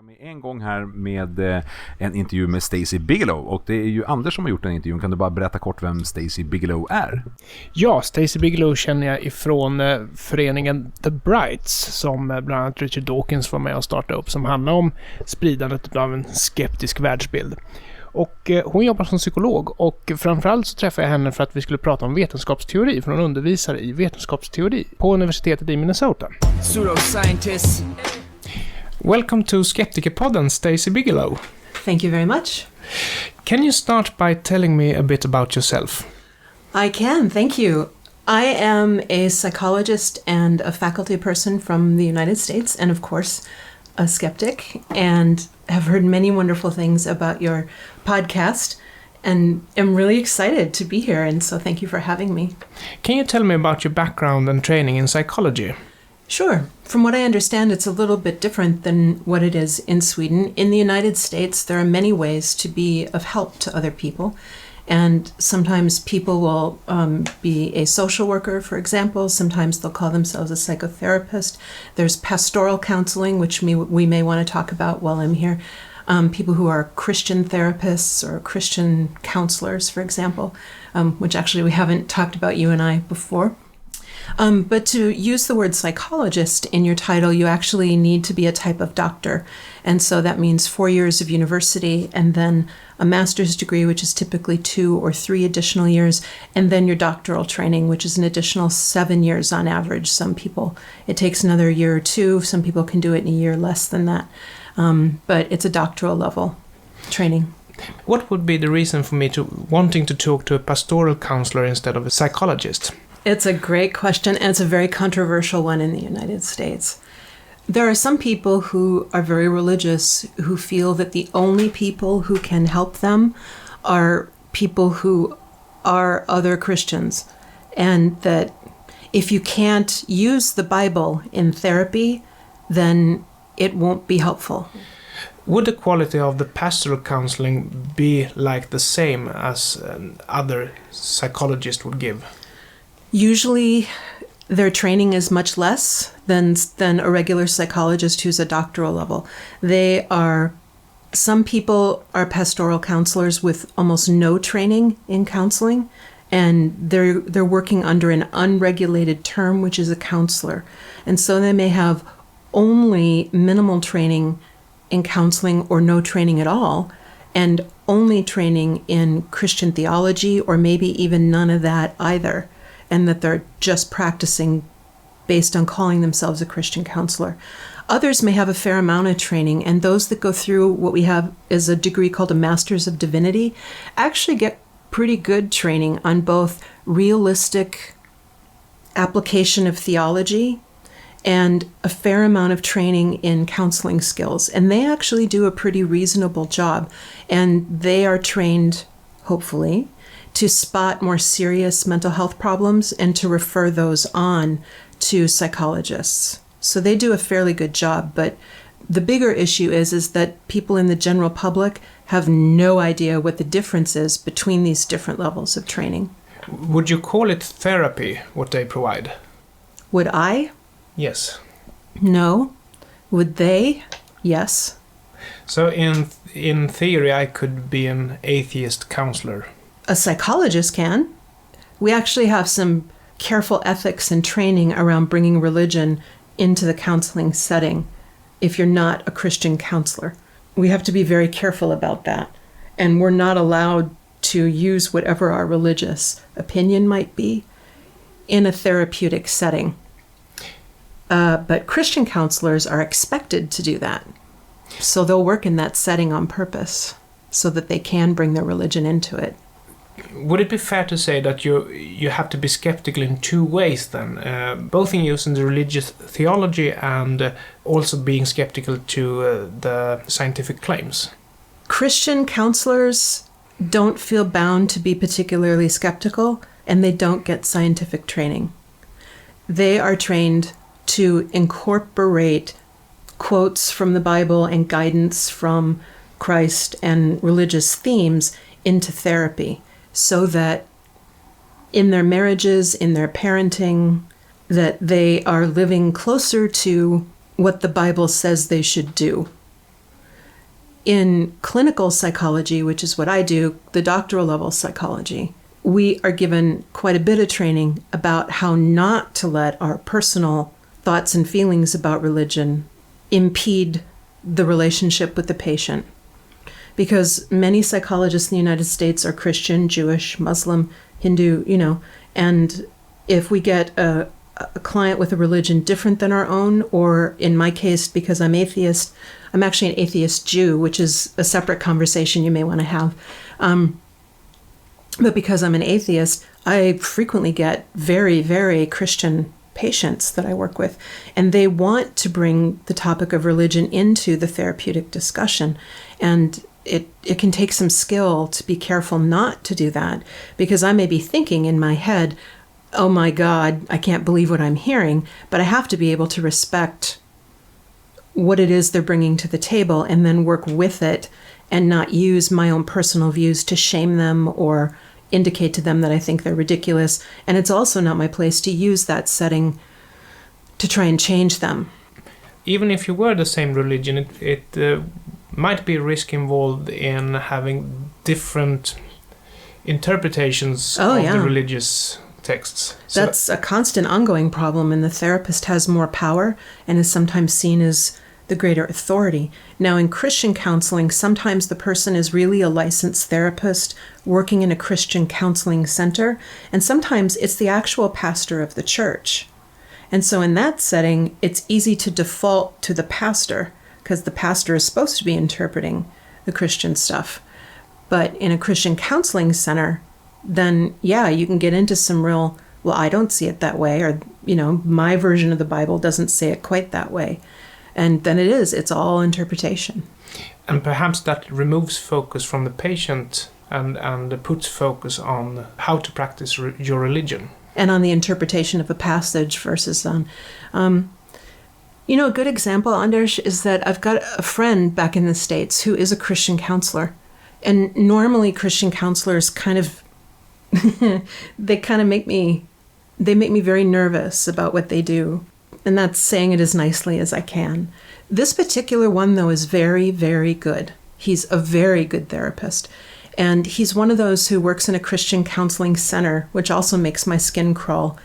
Med en gång här med en intervju med Stacie Bigelow, och det är ju Anders som har gjort den intervjun. Kan du bara berätta kort vem Stacie Bigelow är? Ja, Stacie Bigelow känner jag ifrån föreningen The Brights som bland annat Richard Dawkins var med och startade upp, som handlar om spridandet av en skeptisk världsbild. Och hon jobbar som psykolog, och framförallt så träffade jag henne för att vi skulle prata om vetenskapsteori, för hon undervisar i vetenskapsteori på universitetet i Minnesota. Pseudoscientists. Welcome to Skeptikerpodden, Stacie Bigelow. Thank you very much. Can you start by telling me a bit about yourself? I can, thank you. I am a psychologist and a faculty person from the United States, and of course, a skeptic, and have heard many wonderful things about your podcast, and am really excited to be here, and so thank you for having me. Can you tell me about your background and training in psychology? Sure. From what I understand, it's a little bit different than what it is in Sweden. In the United States, there are many ways to be of help to other people. And sometimes people will be a social worker, for example. Sometimes they'll call themselves a psychotherapist. There's pastoral counseling, which we may want to talk about while I'm here. People who are Christian therapists or Christian counselors, for example, which actually we haven't talked about, you and I, before. But to use the word psychologist in your title, you actually need to be a type of doctor. And so that means 4 years of university and then a master's degree, which is typically 2 or 3 additional years, and then your doctoral training, which is an additional 7 years on average. Some people, it takes another year or 2. Some people can do it in a year less than that. But it's a doctoral level training. What would be the reason for me wanting to talk to a pastoral counselor instead of a psychologist? It's a great question, and it's a very controversial one in the United States. There are some people who are very religious who feel that the only people who can help them are people who are other Christians, and that if you can't use the Bible in therapy, then it won't be helpful. Would the quality of the pastoral counseling be like the same as other psychologist would give? Usually their training is much less than a regular psychologist who's a doctoral level. Some people are pastoral counselors with almost no training in counseling, and they're working under an unregulated term, which is a counselor. And so they may have only minimal training in counseling or no training at all, and only training in Christian theology, or maybe even none of that either. And that they're just practicing based on calling themselves a Christian counselor. Others may have a fair amount of training, and those that go through what we have is a degree called a Master's of Divinity actually get pretty good training on both realistic application of theology and a fair amount of training in counseling skills. And they actually do a pretty reasonable job, and they are trained, hopefully, to spot more serious mental health problems and to refer those on to psychologists. So they do a fairly good job, but the bigger issue is that people in the general public have no idea what the difference is between these different levels of training. Would you call it therapy, what they provide? Would I? Yes. No. Would they? Yes. So in theory, I could be an atheist counselor. A psychologist can. We actually have some careful ethics and training around bringing religion into the counseling setting if you're not a Christian counselor. We have to be very careful about that. And we're not allowed to use whatever our religious opinion might be in a therapeutic setting. But Christian counselors are expected to do that. So they'll work in that setting on purpose so that they can bring their religion into it. Would it be fair to say that you have to be skeptical in 2 ways then, both in using the religious theology and also being skeptical to the scientific claims? Christian counselors don't feel bound to be particularly skeptical, and they don't get scientific training. They are trained to incorporate quotes from the Bible and guidance from Christ and religious themes into therapy, so that in their marriages, in their parenting, that they are living closer to what the Bible says they should do. In clinical psychology, which is what I do, the doctoral level psychology, we are given quite a bit of training about how not to let our personal thoughts and feelings about religion impede the relationship with the patient. Because many psychologists in the United States are Christian, Jewish, Muslim, Hindu, and if we get a client with a religion different than our own, or in my case, because I'm atheist, I'm actually an atheist Jew, which is a separate conversation you may want to have. But because I'm an atheist, I frequently get very, very Christian patients that I work with, and they want to bring the topic of religion into the therapeutic discussion. And it can take some skill to be careful not to do that, because I may be thinking in my head, oh my God, I can't believe what I'm hearing, but I have to be able to respect what it is they're bringing to the table and then work with it and not use my own personal views to shame them or indicate to them that I think they're ridiculous. And it's also not my place to use that setting to try and change them. Even if you were the same religion, it might be a risk involved in having different interpretations of the religious texts. So that's a constant ongoing problem, and the therapist has more power and is sometimes seen as the greater authority. Now, in Christian counseling, sometimes the person is really a licensed therapist working in a Christian counseling center, and sometimes it's the actual pastor of the church. And so in that setting, it's easy to default to the pastor, because the pastor is supposed to be interpreting the Christian stuff. But in a Christian counseling center, then you can get into some real, well, I don't see it that way, or, my version of the Bible doesn't say it quite that way. And then it's all interpretation. And perhaps that removes focus from the patient and puts focus on how to practice your religion. And on the interpretation of a passage versus on... a good example, Anders, is that I've got a friend back in the States who is a Christian counselor. And normally Christian counselors they kind of make me very nervous about what they do. And that's saying it as nicely as I can. This particular one, though, is very, very good. He's a very good therapist. And he's one of those who works in a Christian counseling center, which also makes my skin crawl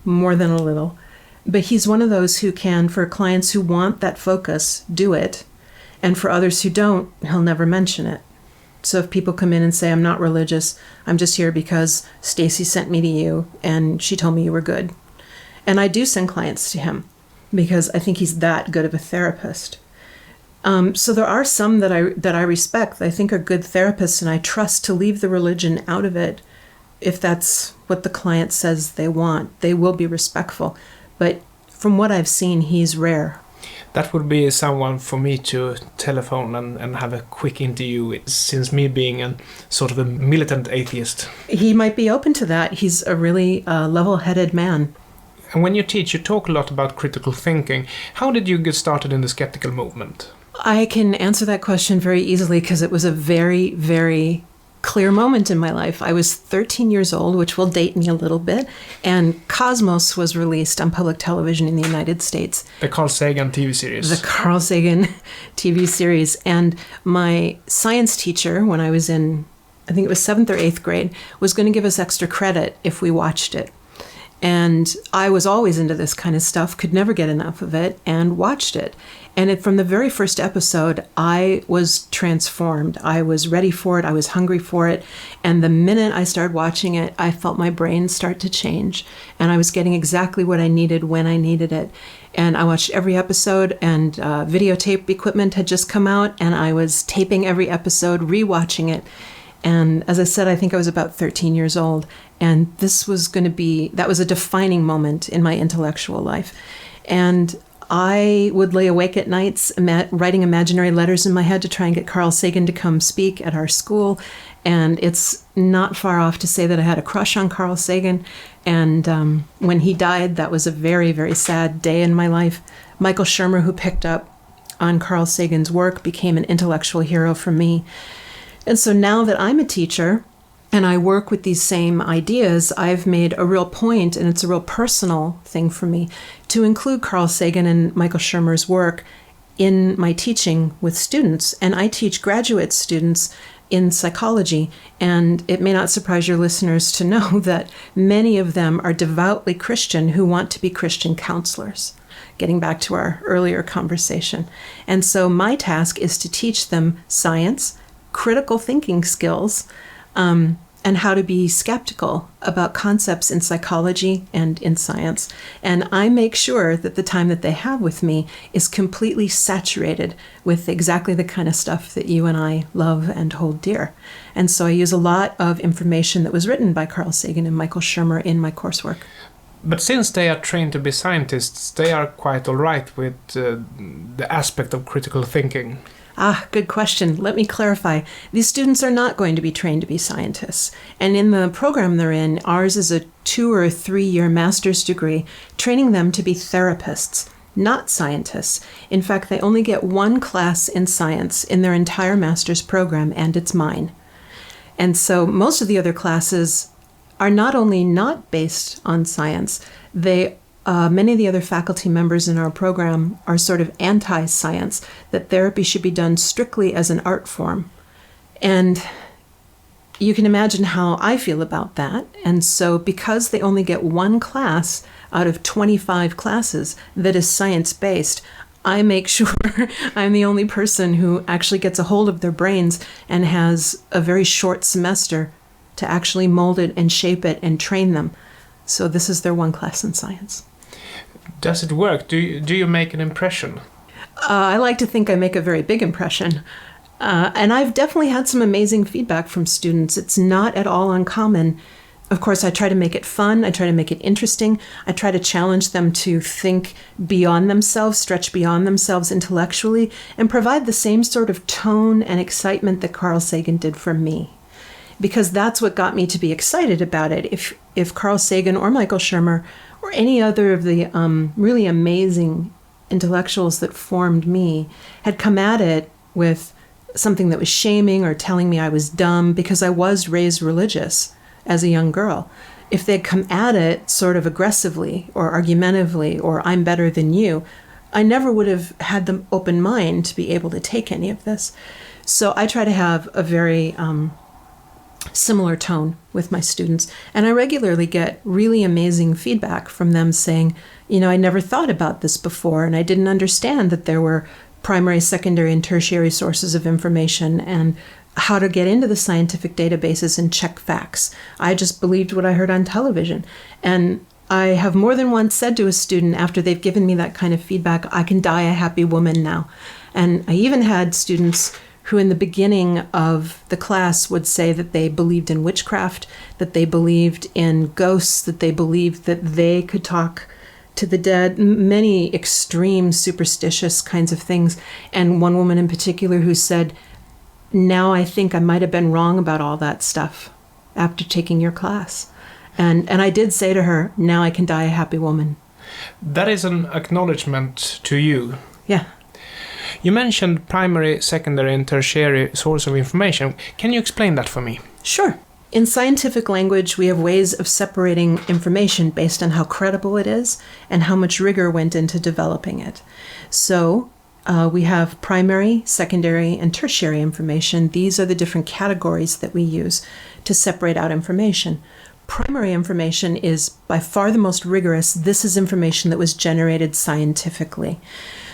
more than a little. But he's one of those who can, for clients who want that focus, do it. And for others who don't, he'll never mention it. So if people come in and say, I'm not religious, I'm just here because Stacie sent me to you and she told me you were good. And I do send clients to him because I think he's that good of a therapist. So there are some that I respect, that I think are good therapists, and I trust to leave the religion out of it. If that's what the client says they want, they will be respectful. But from what I've seen, he's rare. That would be someone for me to telephone and have a quick interview with, since me being a sort of a militant atheist. He might be open to that. He's a really level-headed man. And when you teach, you talk a lot about critical thinking. How did you get started in the skeptical movement? I can answer that question very easily because it was a very, very clear moment in my life. I was 13 years old, which will date me a little bit, and Cosmos was released on public television in the United States. The Carl Sagan TV series. The Carl Sagan TV series. And my science teacher, when I was in, I think it was 7th or 8th grade, was going to give us extra credit if we watched it. And I was always into this kind of stuff, could never get enough of it, and watched it. And from the very first episode, I was transformed. I was ready for it. I was hungry for it. And the minute I started watching it, I felt my brain start to change. And I was getting exactly what I needed when I needed it. And I watched every episode, and videotape equipment had just come out, and I was taping every episode, rewatching it. And as I said, I think I was about 13 years old. And this was that was a defining moment in my intellectual life. And I would lay awake at nights writing imaginary letters in my head to try and get Carl Sagan to come speak at our school. And it's not far off to say that I had a crush on Carl Sagan. And when he died, that was a very, very sad day in my life. Michael Shermer, who picked up on Carl Sagan's work, became an intellectual hero for me. And so now that I'm a teacher and I work with these same ideas, I've made a real point, and it's a real personal thing for me, to include Carl Sagan and Michael Shermer's work in my teaching with students. And I teach graduate students in psychology, and it may not surprise your listeners to know that many of them are devoutly Christian who want to be Christian counselors, getting back to our earlier conversation. And so my task is to teach them science, critical thinking skills, and how to be skeptical about concepts in psychology and in science. And I make sure that the time that they have with me is completely saturated with exactly the kind of stuff that you and I love and hold dear. And so I use a lot of information that was written by Carl Sagan and Michael Shermer in my coursework. But since they are trained to be scientists, they are quite all right with the aspect of critical thinking. Good question. Let me clarify. These students are not going to be trained to be scientists. And in the program they're in, ours is a 2 or 3 year master's degree, training them to be therapists, not scientists. In fact, they only get one class in science in their entire master's program, and it's mine. And so most of the other classes are not only not based on science, many of the other faculty members in our program are sort of anti-science, that therapy should be done strictly as an art form. And you can imagine how I feel about that. And so because they only get one class out of 25 classes that is science-based, I make sure I'm the only person who actually gets a hold of their brains and has a very short semester to actually mold it and shape it and train them. So this is their one class in science. Does it work? Do you make an impression? I like to think I make a very big impression. And I've definitely had some amazing feedback from students. It's not at all uncommon. Of course, I try to make it fun. I try to make it interesting. I try to challenge them to think beyond themselves, stretch beyond themselves intellectually, and provide the same sort of tone and excitement that Carl Sagan did for me. Because that's what got me to be excited about it. If Carl Sagan or Michael Shermer or any other of the really amazing intellectuals that formed me had come at it with something that was shaming or telling me I was dumb, because I was raised religious as a young girl, if they'd come at it sort of aggressively or argumentatively or I'm better than you, I never would have had the open mind to be able to take any of this. So I try to have a very similar tone with my students. And I regularly get really amazing feedback from them saying, I never thought about this before, and I didn't understand that there were primary, secondary, and tertiary sources of information and how to get into the scientific databases and check facts. I just believed what I heard on television. And I have more than once said to a student after they've given me that kind of feedback, I can die a happy woman now. And I even had students who in the beginning of the class would say that they believed in witchcraft, that they believed in ghosts, that they believed that they could talk to the dead, many extreme superstitious kinds of things. And one woman in particular who said, now I think I might have been wrong about all that stuff after taking your class. And I did say to her, now I can die a happy woman. That is an acknowledgement to you. Yeah. You mentioned primary, secondary, and tertiary source of information. Can you explain that for me? Sure. In scientific language, we have ways of separating information based on how credible it is and how much rigor went into developing it. So we have primary, secondary, and tertiary information. These are the different categories that we use to separate out information. Primary information is by far the most rigorous. This is information that was generated scientifically.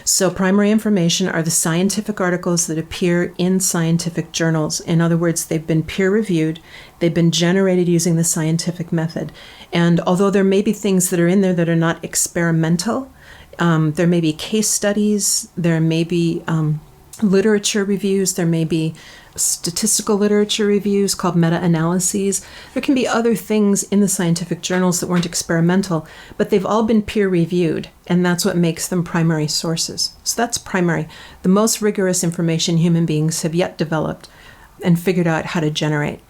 So primary information are the scientific articles that appear in scientific journals. In other words, they've been peer-reviewed, they've been generated using the scientific method. And although there may be things that are in there that are not experimental, there may be case studies, there may be literature reviews, there may be statistical literature reviews called meta-analyses. There can be other things in the scientific journals that weren't experimental, but they've all been peer-reviewed, and that's what makes them primary sources. So that's primary, the most rigorous information human beings have yet developed and figured out how to generate.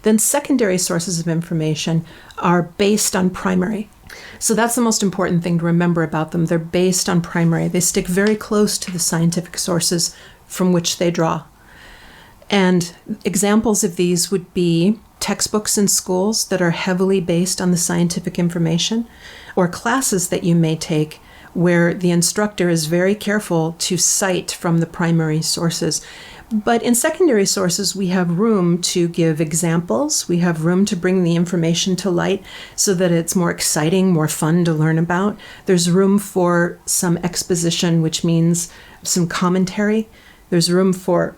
Then secondary sources of information are based on primary. So that's the most important thing to remember about them. They're based on primary. They stick very close to the scientific sources from which they draw. And examples of these would be textbooks in schools that are heavily based on the scientific information, or classes that you may take where the instructor is very careful to cite from the primary sources. But in secondary sources, we have room to give examples. We have room to bring the information to light so that it's more exciting, more fun to learn about. There's room for some exposition, which means some commentary. There's room for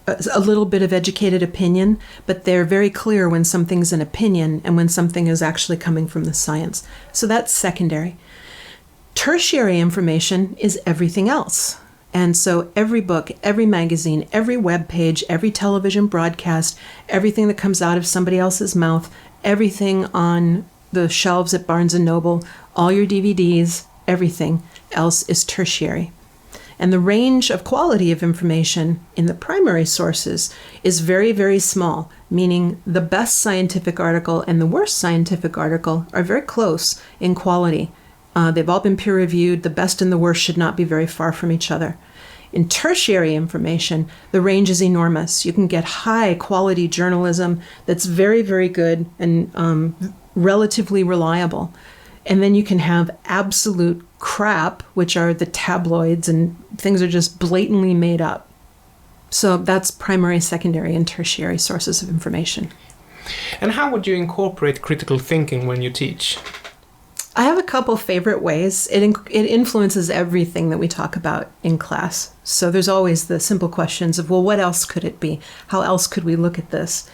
a little bit of educated opinion, but they're very clear when something's an opinion and when something is actually coming from the science. So that's secondary. Tertiary information is everything else. And so every book, every magazine, every web page, every television broadcast, everything that comes out of somebody else's mouth, everything on the shelves at Barnes & Noble, all your DVDs, everything else is tertiary. And the range of quality of information in the primary sources is very, very small, meaning the best scientific article and the worst scientific article are very close in quality. They've all been peer-reviewed. The best and the worst should not be very far from each other. In tertiary information, the range is enormous. You can get high-quality journalism that's very, very good and relatively reliable. And then you can have absolute crap, which are the tabloids, and things are just blatantly made up. So that's primary, secondary, and tertiary sources of information. And how would you incorporate critical thinking when you teach? I have a couple favorite ways. It influences everything that we talk about in class. So there's always the simple questions of, well, what else could it be? How else could we look at this?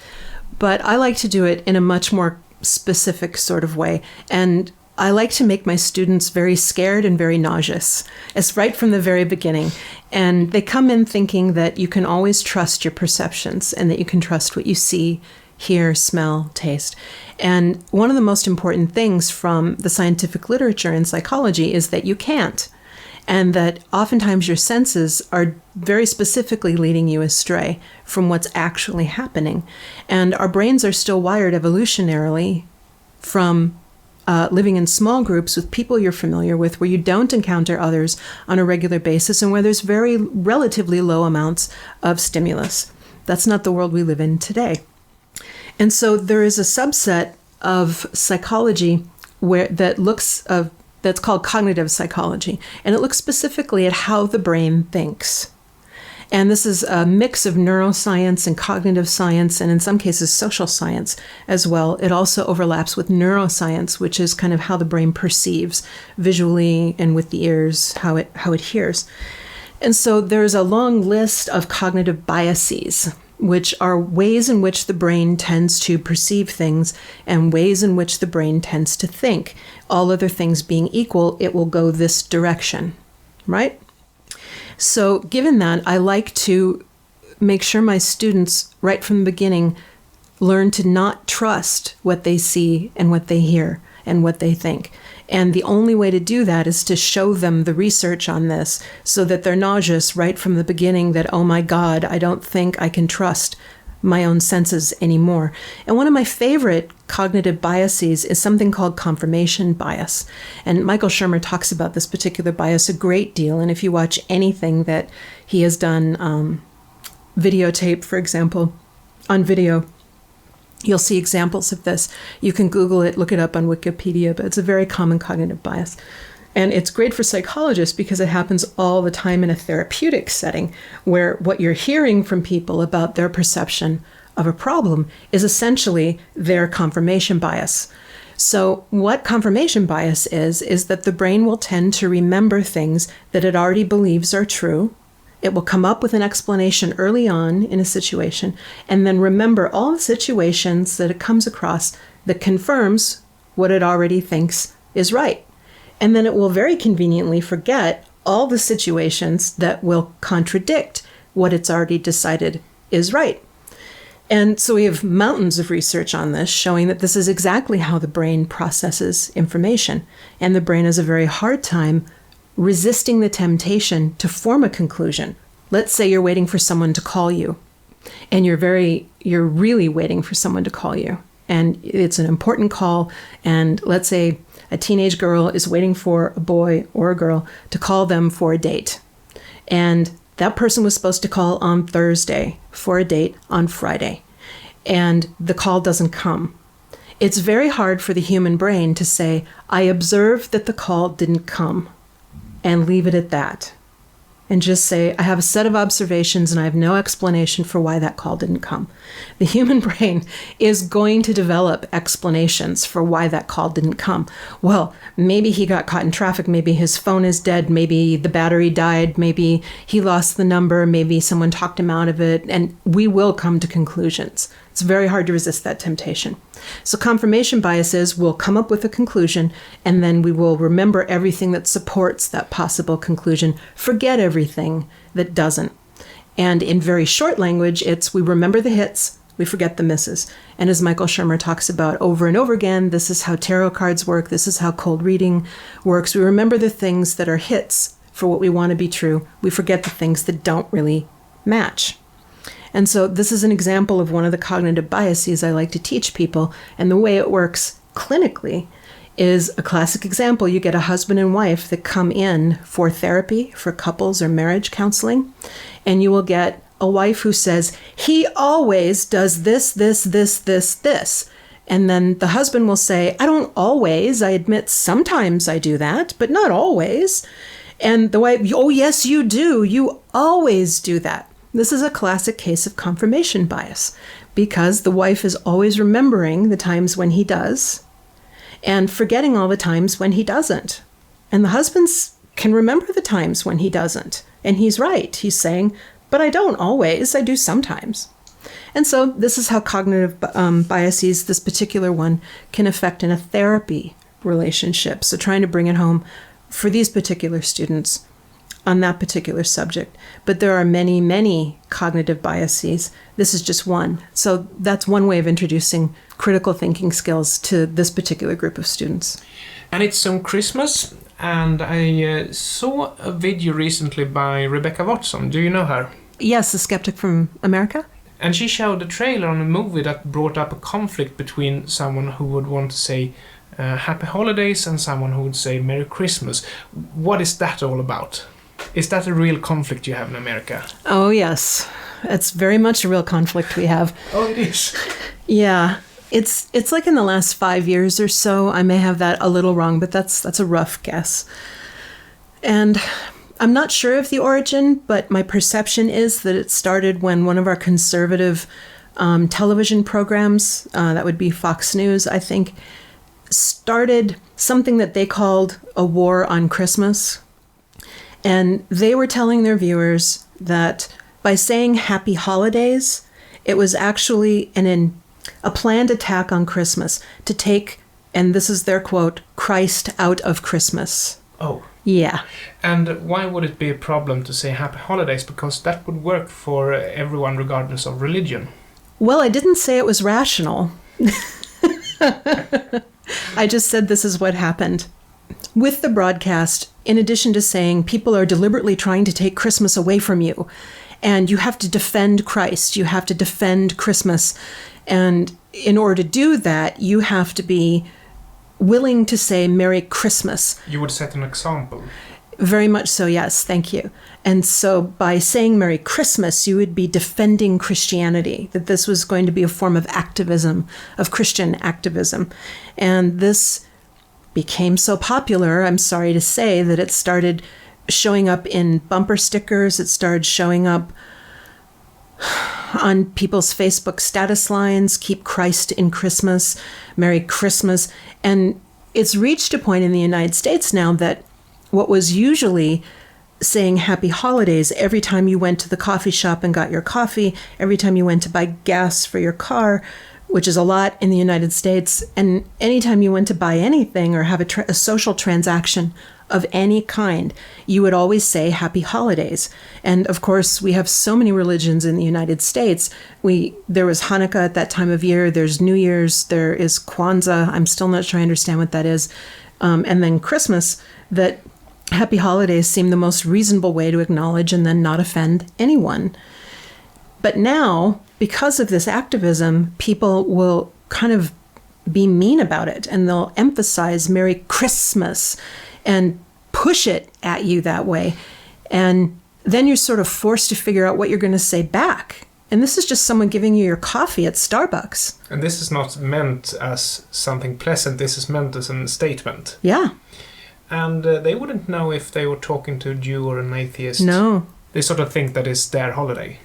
But I like to do it in a much more specific sort of way. And I like to make my students very scared and very nauseous, as right from the very beginning. And they come in thinking that you can always trust your perceptions and that you can trust what you see, hear, smell, taste. And one of the most important things from the scientific literature in psychology is that you can't. And that oftentimes your senses are very specifically leading you astray from what's actually happening. And our brains are still wired evolutionarily from living in small groups with people you're familiar with, where you don't encounter others on a regular basis and where there's very relatively low amounts of stimulus. That's not the world we live in today. And so there is a subset of psychology that's called cognitive psychology, and it looks specifically at how the brain thinks. And this is a mix of neuroscience and cognitive science, and in some cases social science as well. It also overlaps with neuroscience, which is kind of how the brain perceives visually and with the ears, how it hears. And so there's a long list of cognitive biases, which are ways in which the brain tends to perceive things and ways in which the brain tends to think. All other things being equal, it will go this direction, right? So given that, I like to make sure my students, right from the beginning, learn to not trust what they see and what they hear and what they think. And the only way to do that is to show them the research on this so that they're nauseous right from the beginning that, oh my God, I don't think I can trust my own senses anymore. And one of my favorite cognitive biases is something called confirmation bias. And Michael Shermer talks about this particular bias a great deal. And if you watch anything that he has done, videotape, for example, on video, you'll see examples of this. You can Google it, look it up on Wikipedia, but it's a very common cognitive bias. And it's great for psychologists because it happens all the time in a therapeutic setting where what you're hearing from people about their perception of a problem is essentially their confirmation bias. So what confirmation bias is that the brain will tend to remember things that it already believes are true. It will come up with an explanation early on in a situation and then remember all the situations that it comes across that confirms what it already thinks is right. And then it will very conveniently forget all the situations that will contradict what it's already decided is right. And so we have mountains of research on this showing that this is exactly how the brain processes information. And the brain has a very hard time resisting the temptation to form a conclusion. Let's say you're waiting for someone to call you, and you're really waiting for someone to call you. And it's an important call, and let's say a teenage girl is waiting for a boy or a girl to call them for a date. And that person was supposed to call on Thursday for a date on Friday. And the call doesn't come. It's very hard for the human brain to say, I observed that the call didn't come. and leave it at that. And just say, I have a set of observations and I have no explanation for why that call didn't come. The human brain is going to develop explanations for why that call didn't come. Well, maybe he got caught in traffic, maybe his phone is dead, maybe the battery died, maybe he lost the number, maybe someone talked him out of it, and we will come to conclusions. It's very hard to resist that temptation. So confirmation bias is we'll come up with a conclusion and then we will remember everything that supports that possible conclusion, forget everything that doesn't. And in very short language, it's we remember the hits, we forget the misses. And as Michael Shermer talks about over and over again, this is how tarot cards work, this is how cold reading works. We remember the things that are hits for what we want to be true. We forget the things that don't really match. And so this is an example of one of the cognitive biases I like to teach people. And the way it works clinically is a classic example. You get a husband and wife that come in for therapy, for couples or marriage counseling, and you will get a wife who says, he always does this, this, this, this, this. And then the husband will say, I don't always. I admit sometimes I do that, but not always. And the wife, oh, yes, you do. You always do that. This is a classic case of confirmation bias because the wife is always remembering the times when he does and forgetting all the times when he doesn't. And the husband can remember the times when he doesn't. And he's right. He's saying, but I don't always. I do sometimes. And so this is how cognitive biases, this particular one, can affect in a therapy relationship. So trying to bring it home for these particular students on that particular subject. But there are many, many cognitive biases. This is just one. So that's one way of introducing critical thinking skills to this particular group of students. And it's on Christmas, and I saw a video recently by Rebecca Watson. Do you know her? Yes, the skeptic from America. And she showed a trailer on a movie that brought up a conflict between someone who would want to say Happy Holidays and someone who would say Merry Christmas. What is that all about? Is that a real conflict you have in America? Oh, yes. It's very much a real conflict we have. Oh, it is? Yeah. It's like in the last 5 years or so. I may have that a little wrong, but that's a rough guess. And I'm not sure of the origin, but my perception is that it started when one of our conservative television programs, that would be Fox News, I think, started something that they called a war on Christmas. And they were telling their viewers that by saying Happy Holidays, it was actually a planned attack on Christmas to take, and this is their quote, Christ out of Christmas. Oh. Yeah. And why would it be a problem to say Happy Holidays? Because that would work for everyone regardless of religion. Well, I didn't say it was rational. I just said this is what happened. With the broadcast, in addition to saying people are deliberately trying to take Christmas away from you, and you have to defend Christ, you have to defend Christmas, and in order to do that, you have to be willing to say Merry Christmas. You would set an example. Very much so, yes, thank you. And so by saying Merry Christmas, you would be defending Christianity, that this was going to be a form of activism, of Christian activism. And this became so popular, I'm sorry to say, that it started showing up in bumper stickers. It started showing up on people's Facebook status lines, Keep Christ in Christmas, Merry Christmas. And it's reached a point in the United States now that what was usually saying Happy Holidays every time you went to the coffee shop and got your coffee, every time you went to buy gas for your car, which is a lot in the United States, and anytime you went to buy anything or have a social transaction of any kind, you would always say Happy Holidays. And of course, we have so many religions in the United States. There was Hanukkah at that time of year, there's New Year's, there is Kwanzaa, I'm still not sure I understand what that is, and then Christmas, that Happy Holidays seem the most reasonable way to acknowledge and then not offend anyone. But now, because of this activism, people will kind of be mean about it, and they'll emphasize Merry Christmas and push it at you that way. And then you're sort of forced to figure out what you're going to say back. And this is just someone giving you your coffee at Starbucks. And this is not meant as something pleasant. This is meant as a statement. Yeah. and they wouldn't know if they were talking to a Jew or an atheist. No. They sort of think that it's their holiday.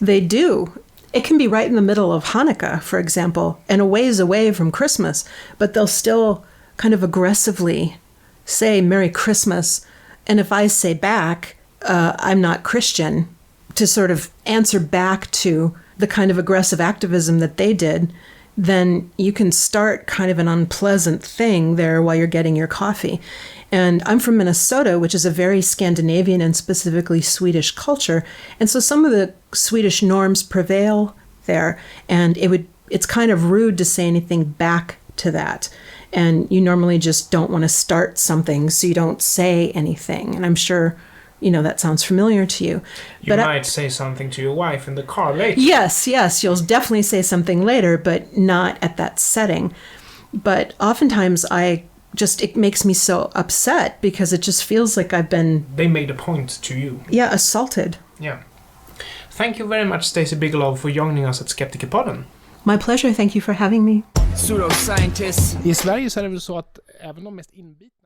They do. It can be right in the middle of Hanukkah, for example, and a ways away from Christmas, but they'll still kind of aggressively say Merry Christmas. And if I say back, I'm not Christian, to sort of answer back to the kind of aggressive activism that they did, then you can start kind of an unpleasant thing there while you're getting your coffee. And I'm from Minnesota, which is a very Scandinavian and specifically Swedish culture. And so some of the Swedish norms prevail there. And it's kind of rude to say anything back to that. And you normally just don't want to start something, so you don't say anything. And I'm sure, that sounds familiar to you. You might say something to your wife in the car later. Yes, you'll definitely say something later, but not at that setting. But oftentimes it makes me so upset because it just feels like I've been... They made a point to you. Yeah, assaulted. Yeah. Thank you very much, Stacie Bigelow, for joining us at Skeptikerpodden. My pleasure, thank you for having me. I Sverige så är det väl så att även de mest inbitna